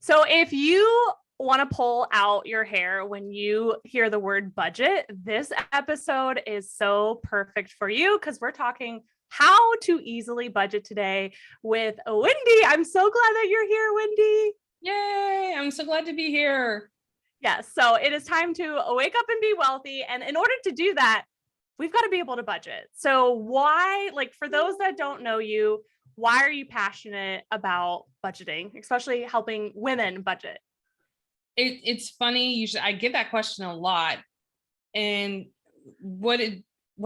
So if you want to pull out your hair when you hear the word budget, this episode is so perfect for you because we're talking how to easily budget today with Wendy. I'm so glad that you're here, Wendy. Yay, I'm so glad to be here. Yes, so it is time to wake up and be wealthy. And in order to do that, we've got to be able to budget. So why, like for those that don't know you, why are you passionate about budgeting, especially helping women budget? It's funny. I get that question a lot. And what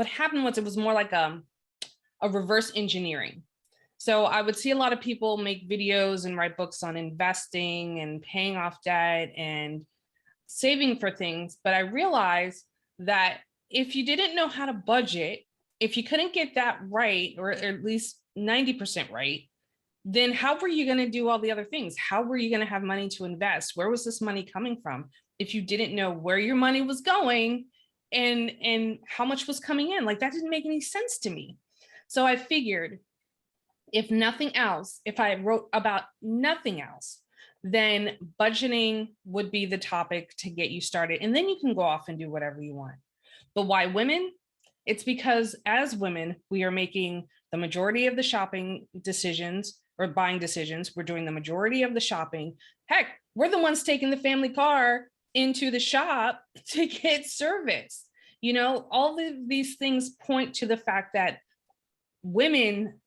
happened was it was more like a reverse engineering. So I would see a lot of people make videos and write books on investing and paying off debt and saving for things. But I realized that if you didn't know how to budget, if you couldn't get that right, or at least 90% right, then how were you going to do all the other things? How were you going to have money to invest? Where was this money coming from if you didn't know where your money was going and how much was coming in? Like that didn't make any sense to me. So I figured if nothing else, if I wrote about nothing else, then budgeting would be the topic to get you started. And then you can go off and do whatever you want. But why women? It's because as women, we are making the majority of the shopping decisions or buying decisions. We're doing the majority of the shopping. Heck, we're the ones taking the family car into the shop to get service. You know, all of these things point to the fact that women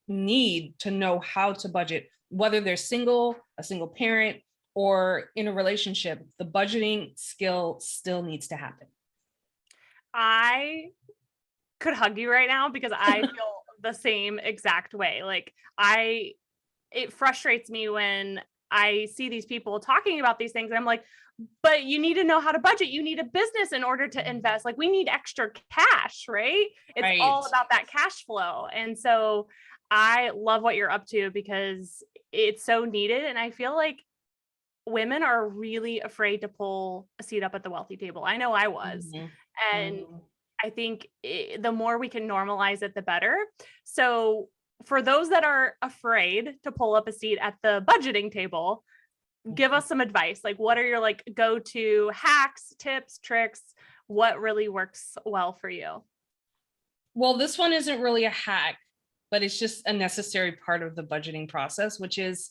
need to know how to budget, whether they're single, a single parent, or in a relationship. The budgeting skill still needs to happen. I could hug you right now because I feel the same exact way. Like it frustrates me when I see these people talking about these things and I'm like, but you need to know how to budget. You need a business in order to invest. Like we need extra cash, right? It's Right. all about that cash flow. And so I love what you're up to because it's so needed. And I feel like women are really afraid to pull a seat up at the wealthy table. I know I was. Mm-hmm. And Mm-hmm. I think the more we can normalize it, the better. So for those that are afraid to pull up a seat at the budgeting table, give us some advice. Like, what are your like go-to hacks, tips, tricks? What really works well for you? Well, this one isn't really a hack, but it's just a necessary part of the budgeting process, which is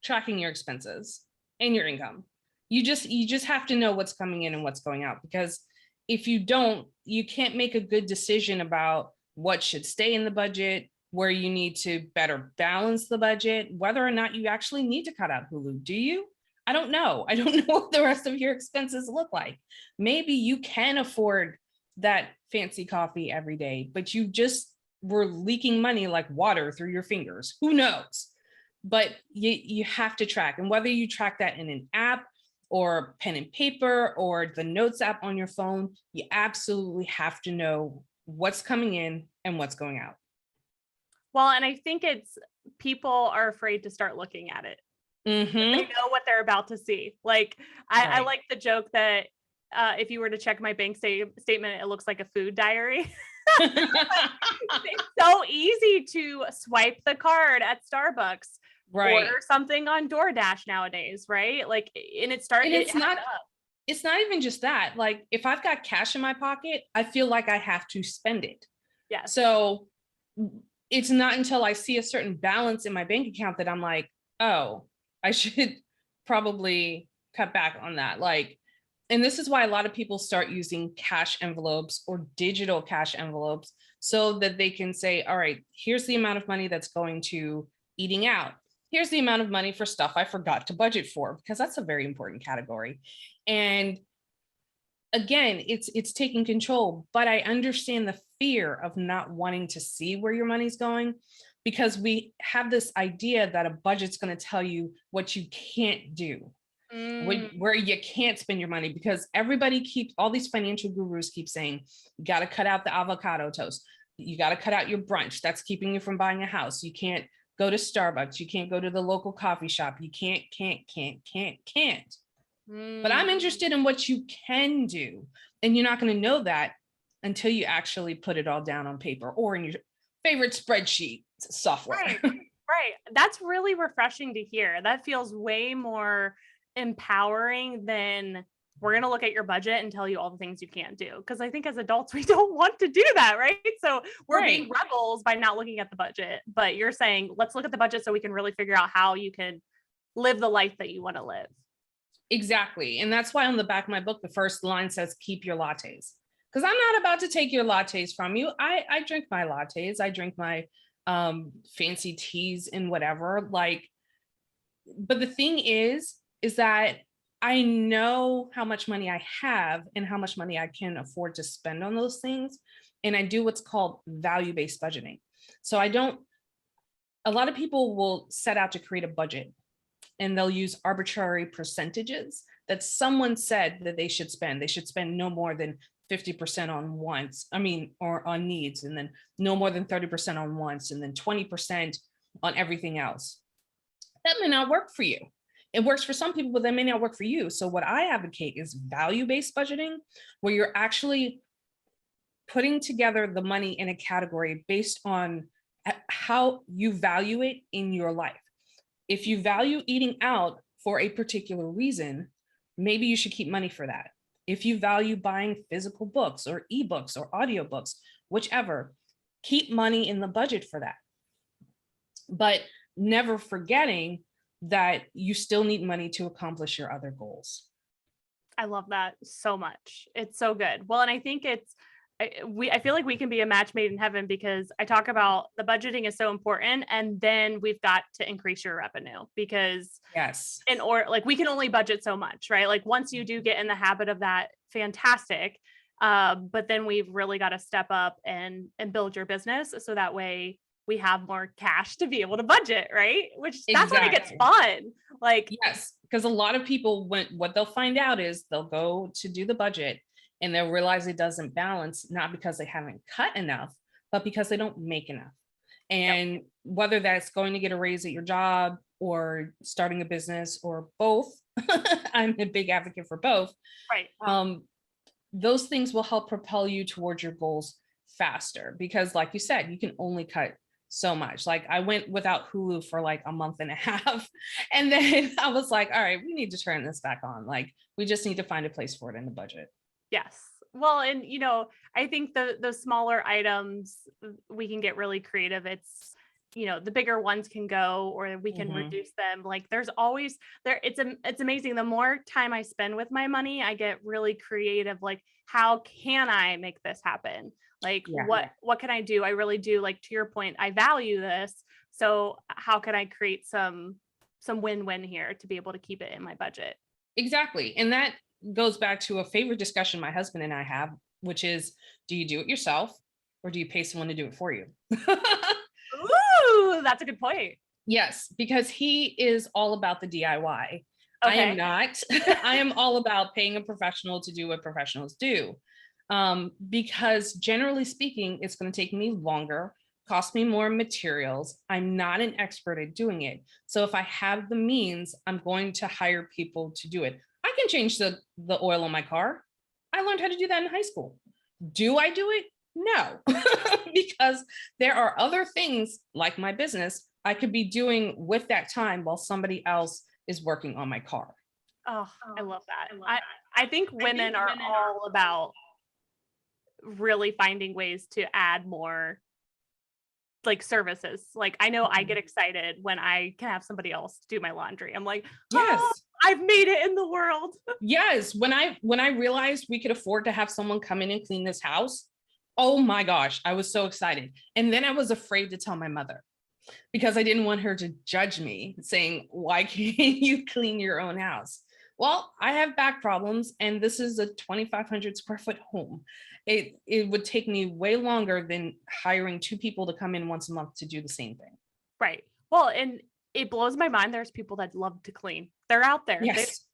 tracking your expenses and your income. You just have to know what's coming in and what's going out, because if you don't, you can't make a good decision about what should stay in the budget, where you need to better balance the budget, whether or not you actually need to cut out Hulu. Do you? I don't know. I don't know what the rest of your expenses look like. Maybe you can afford that fancy coffee every day, but you just were leaking money like water through your fingers. Who knows? But you have to track. And whether you track that in an app or pen and paper or the notes app on your phone, you absolutely have to know what's coming in and what's going out. Well, and I think it's people are afraid to start looking at it. Mm-hmm. They know what they're about to see. Like I like the joke that if you were to check my bank statement, it looks like a food diary. It's so easy to swipe the card at Starbucks. Right. Order something on DoorDash nowadays, right? Like, and it's not even just that. Like, if I've got cash in my pocket, I feel like I have to spend it. Yeah. So it's not until I see a certain balance in my bank account that I'm like, oh, I should probably cut back on that. Like, and this is why a lot of people start using cash envelopes or digital cash envelopes so that they can say, all right, here's the amount of money that's going to eating out. Here's the amount of money for stuff I forgot to budget for, because that's a very important category. And again, it's taking control, but I understand the fear of not wanting to see where your money's going, because we have this idea that a budget's going to tell you what you can't do, where you can't spend your money, because all these financial gurus keep saying, you got to cut out the avocado toast. You got to cut out your brunch. That's keeping you from buying a house. You can't go to Starbucks. You can't go to the local coffee shop. You can't. But I'm interested in what you can do. And you're not going to know that until you actually put it all down on paper or in your favorite spreadsheet software. Right. Right. That's really refreshing to hear. That feels way more empowering than we're going to look at your budget and tell you all the things you can't do. Because I think as adults, we don't want to do that. Right. So we're being Right. rebels by not looking at the budget. But you're saying, let's look at the budget so we can really figure out how you can live the life that you want to live. Exactly. And that's why on the back of my book, the first line says, keep your lattes. Because I'm not about to take your lattes from you. I drink my lattes. I drink my fancy teas and whatever. Like, but the thing is that I know how much money I have and how much money I can afford to spend on those things. And I do what's called value-based budgeting. So a lot of people will set out to create a budget and they'll use arbitrary percentages that someone said that they should spend. They should spend no more than 50% on wants, or on needs, and then no more than 30% on wants, and then 20% on everything else. That may not work for you. It works for some people, but that may not work for you. So what I advocate is value-based budgeting, where you're actually putting together the money in a category based on how you value it in your life. If you value eating out for a particular reason, maybe you should keep money for that. If you value buying physical books or ebooks or audiobooks, whichever, keep money in the budget for that. But never forgetting that you still need money to accomplish your other goals. I love that so much. It's so good. Well, and I think I feel like we can be a match made in heaven because I talk about the budgeting is so important. And then we've got to increase your revenue because Yes, like we can only budget so much, right? Like once you do get in the habit of that, fantastic. But then we've really got to step up and build your business. So that way we have more cash to be able to budget, right? That's when it gets fun. Like, yes, because a lot of people, what they'll find out is they'll go to do the budget and they'll realize it doesn't balance, not because they haven't cut enough, but because they don't make enough. And whether that's going to get a raise at your job or starting a business or both, I'm a big advocate for both. Right. Those things will help propel you towards your goals faster because, like you said, you can only cut so much. Like I went without Hulu for like a month and a half. And then I was like, all right, we need to turn this back on. Like we just need to find a place for it in the budget. Yes. Well, and I think the smaller items we can get really creative. It's the bigger ones can go or we can reduce them. Like there's always it's amazing. The more time I spend with my money, I get really creative. Like how can I make this happen? Like what can I do? I really do, like to your point, I value this. So how can I create some win-win here to be able to keep it in my budget? Exactly. And that goes back to a favorite discussion my husband and I have, which is, do you do it yourself or do you pay someone to do it for you? Ooh, that's a good point. Yes, because he is all about the DIY. Okay. I am not. I am all about paying a professional to do what professionals do. Because generally speaking, it's going to take me longer, cost me more materials. I'm not an expert at doing it. So if I have the means, I'm going to hire people to do it. I can change the oil on my car. I learned how to do that in high school. Do I do it? No, because there are other things like my business I could be doing with that time while somebody else is working on my car. Oh, I love that. I think women are all about really finding ways to add more like services. Like I know I get excited when I can have somebody else do my laundry. I'm like, yes, I've made it in the world. Yes. When I realized we could afford to have someone come in and clean this house, oh my gosh, I was so excited. And then I was afraid to tell my mother because I didn't want her to judge me saying, why can't you clean your own house? Well, I have back problems and this is a 2,500 square foot home. It would take me way longer than hiring two people to come in once a month to do the same thing. Right. Well, and it blows my mind. There's people that love to clean. They're out there. Yes.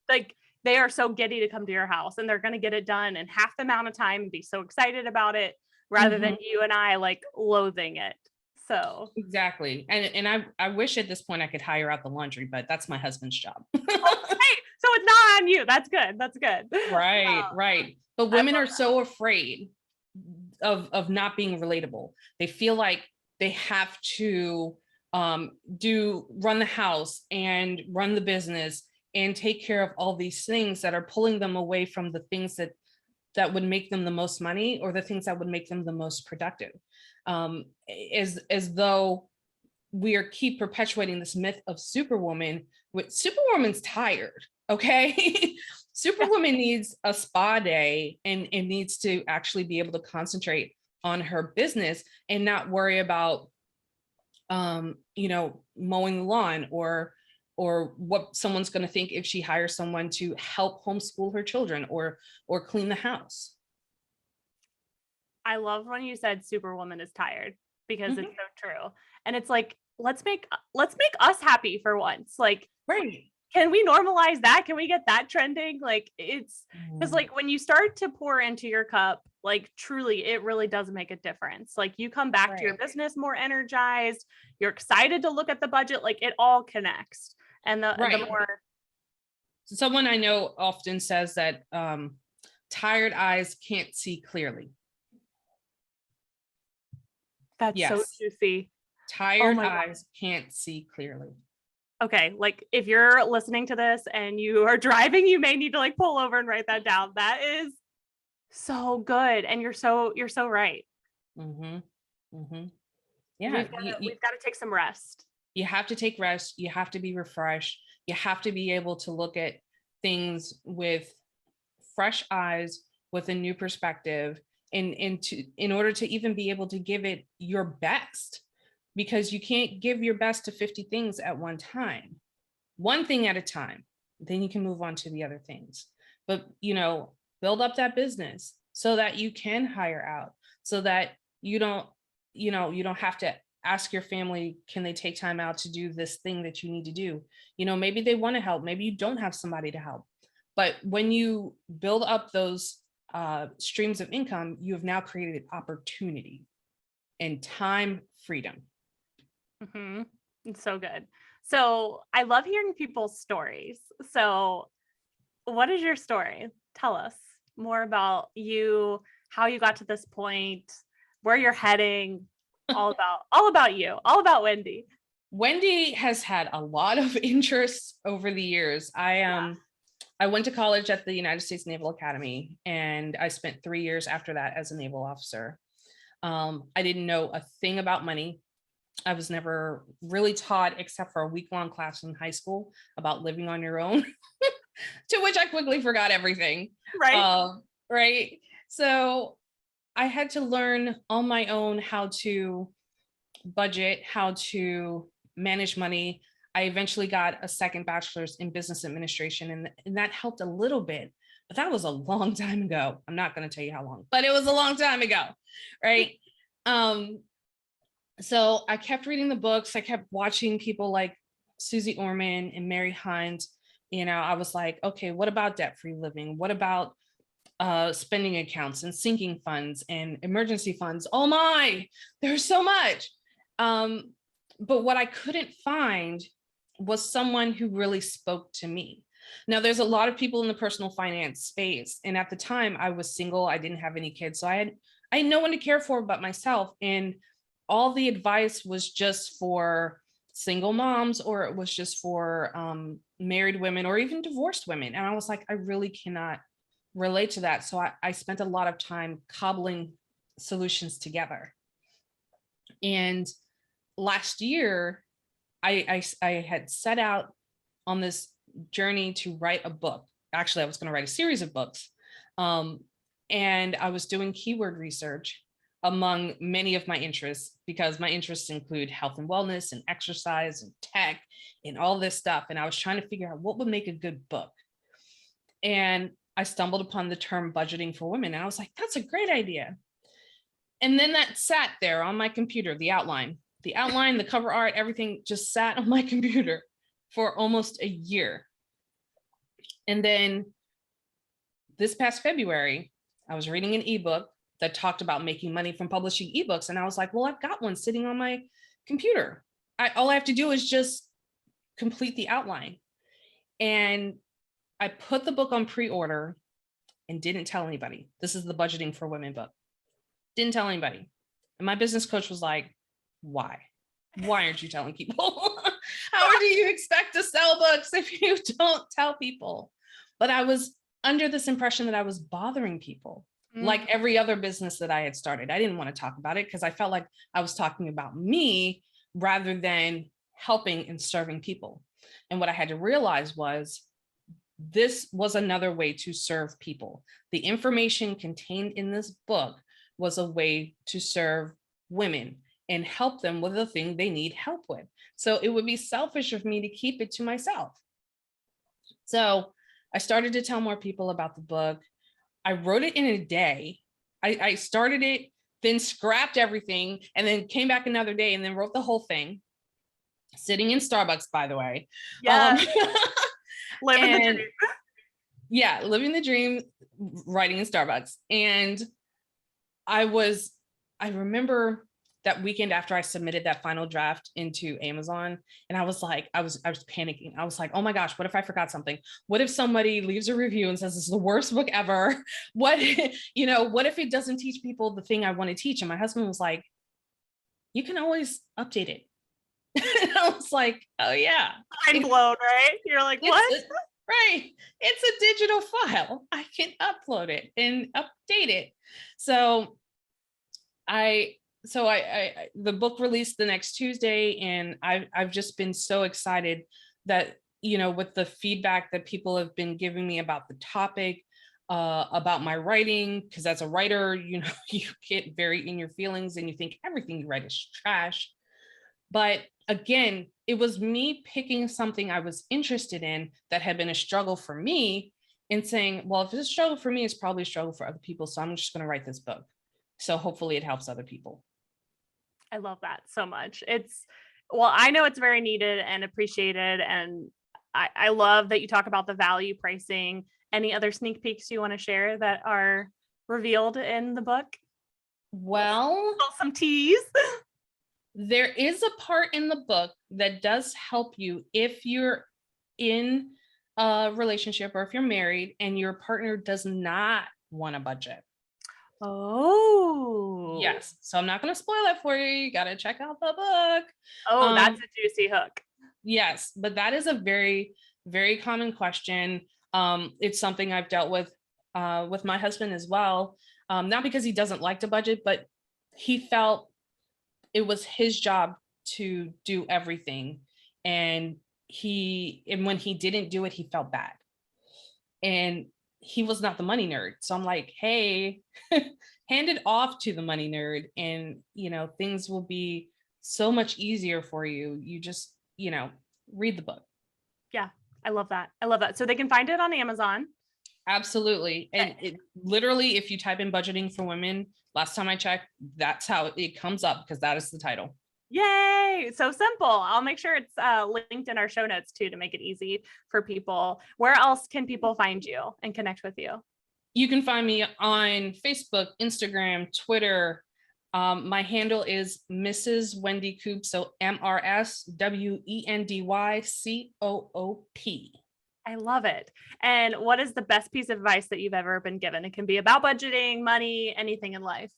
They are so giddy to come to your house and they're going to get it done in half the amount of time and be so excited about it rather than you and I like loathing it. So exactly. And I wish at this point I could hire out the laundry, but that's my husband's job. Okay. So it's not on you. That's good. That's good. Right. But women are so afraid of not being relatable. They feel like they have to run the house and run the business and take care of all these things that are pulling them away from the things that would make them the most money, or the things that would make them the most productive. As though we keep perpetuating this myth of Superwoman. Superwoman's tired, okay? Superwoman needs a spa day and needs to actually be able to concentrate on her business and not worry about mowing the lawn or what someone's going to think if she hires someone to help homeschool her children or clean the house. I love when you said Superwoman is tired, because Mhm. it's so true. And it's like, let's make us happy for once. Like, Right. can we normalize that? Can we get that trending? Like, it's because like when you start to pour into your cup, like truly, it really does make a difference. Like you come back to your Right. business more energized, you're excited to look at the budget, like it all connects. And the Right. more Someone I know often says that tired eyes can't see clearly. that's so Yes. juicy. Tired my God. eyes can't see clearly. Okay, like if you're listening to this and you are driving, you may need to like pull over and write that down. That is so good. And you're so right. Mm-hmm. Mm-hmm. Yeah. We've got to take some rest. You have to take rest. You have to be refreshed. You have to be able to look at things with fresh eyes, with a new perspective, and in order to even be able to give it your best, because you can't give your best to 50 things at one time, one thing at a time. Then you can move on to the other things. But build up that business so that you can hire out, so that you don't have to ask your family, can they take time out to do this thing that you need to do? Maybe they want to help, maybe you don't have somebody to help. But when you build up those streams of income, you have now created opportunity and time freedom. Mm-hmm. It's so good. So I love hearing people's stories. So what is your story? Tell us more about you, how you got to this point, where you're heading, all about you, all about Wendy. Wendy has had a lot of interests over the years. I went to college at the United States Naval Academy, and I spent 3 years after that as a naval officer. I didn't know a thing about money. I was never really taught, except for a week-long class in high school, about living on your own, to which I quickly forgot everything. Right. Right. So I had to learn on my own how to budget, how to manage money. I eventually got a second bachelor's in business administration, and that helped a little bit, but that was a long time ago. I'm not going to tell you how long, but it was a long time ago. Right. So I kept reading the books. I kept watching people like Susie Orman and Mary Hunt. I was like, okay, what about debt-free living? What about spending accounts and sinking funds and emergency funds? Oh my, there's so much. But what I couldn't find was someone who really spoke to me. Now, there's a lot of people in the personal finance space. And at the time I was single, I didn't have any kids. So I had no one to care for but myself. And all the advice was just for single moms, or it was just for married women or even divorced women. And I was like, I really cannot relate to that. So I spent a lot of time cobbling solutions together. And last year, I had set out on this journey to write a book. Actually, I was going to write a series of books. And I was doing keyword research among many of my interests, because my interests include health and wellness and exercise and tech and all this stuff. And I was trying to figure out what would make a good book. And I stumbled upon the term budgeting for women. And I was like, that's a great idea. And then that sat there on my computer, the outline, the cover art, everything just sat on my computer for almost a year. And then this past February, I was reading an ebook that talked about making money from publishing ebooks. And I was like, well, I've got one sitting on my computer. All I have to do is just complete the outline. And I put the book on pre-order and didn't tell anybody. This is the Budgeting for Women book. Didn't tell anybody. And my business coach was like, why? Why aren't you telling people? How do you expect to sell books if you don't tell people? But I was under this impression that I was bothering people. Like every other business that I had started, I didn't want to talk about it because I felt like I was talking about me rather than helping and serving people. And what I had to realize was this was another way to serve people. The information contained in this book was a way to serve women and help them with the thing they need help with. So it would be selfish of me to keep it to myself. So I started to tell more people about the book. I wrote it in a day. I started it, then scrapped everything, and then came back another day and then wrote the whole thing. Sitting in Starbucks, by the way. Yeah. Living the dream. Yeah, living the dream, writing in Starbucks. And I remember that weekend after I submitted that final draft into Amazon, and I was panicking. I was like, oh my gosh, what if I forgot something? What if somebody leaves a review and says this is the worst book ever? What if it doesn't teach people the thing I want to teach? And my husband was like, you can always update it. And I was like, oh yeah. Mind blown, right? You're like, what? Right. It's a digital file. I can upload it and update it. So the book released the next Tuesday, and I've just been so excited that, with the feedback that people have been giving me about the topic, about my writing, because as a writer, you get very in your feelings and you think everything you write is trash. But again, it was me picking something I was interested in that had been a struggle for me and saying, well, if it's a struggle for me, it's probably a struggle for other people. So I'm just going to write this book. So hopefully it helps other people. I love that so much. I know it's very needed and appreciated. And I love that you talk about the value pricing. Any other sneak peeks you want to share that are revealed in the book? Well, some tease. There is a part in the book that does help you if you're in a relationship or if you're married and your partner does not want a budget. Oh. Yes. So I'm not going to spoil it for you. You got to check out the book. Oh, that's a juicy hook. Yes. But that is a very, very common question. It's something I've dealt with my husband as well. Not because he doesn't like to budget, but he felt it was his job to do everything. And when he didn't do it, he felt bad. And he was not the money nerd. So I'm like, hey, hand it off to the money nerd and, things will be so much easier for you. You just, read the book. Yeah, I love that. I love that. So they can find it on Amazon. Absolutely. And it literally, if you type in budgeting for women, last time I checked, that's how it comes up because that is the title. Yay. So simple. I'll make sure it's linked in our show notes too, to make it easy for people. Where else can people find you and connect with you? You can find me on Facebook, Instagram, Twitter. My handle is Mrs. Wendy Coop. So MRSWENDYCOOP. I love it. And what is the best piece of advice that you've ever been given? It can be about budgeting, money, anything in life.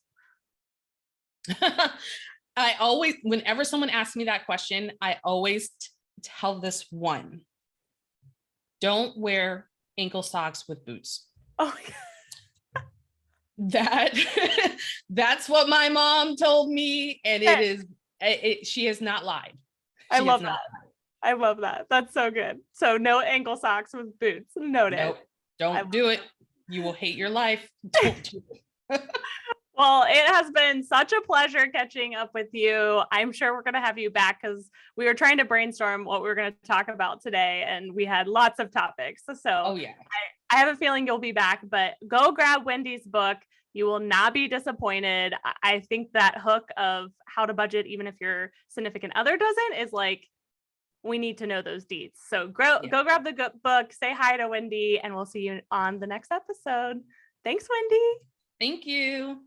I always, whenever someone asks me that question, I always tell this one. Don't wear ankle socks with boots. Oh, that's what my mom told me. And she has not lied. I love that. I love that. That's so good. So no ankle socks with boots. Noted. Nope. Don't do it. You will hate your life. Don't do it. Well, it has been such a pleasure catching up with you. I'm sure we're going to have you back because we were trying to brainstorm what we were going to talk about today, and we had lots of topics. So yeah, I have a feeling you'll be back, but go grab Wendy's book. You will not be disappointed. I think that hook of how to budget, even if your significant other doesn't, is like, we need to know those deets. So go grab the book, say hi to Wendy, and we'll see you on the next episode. Thanks, Wendy. Thank you.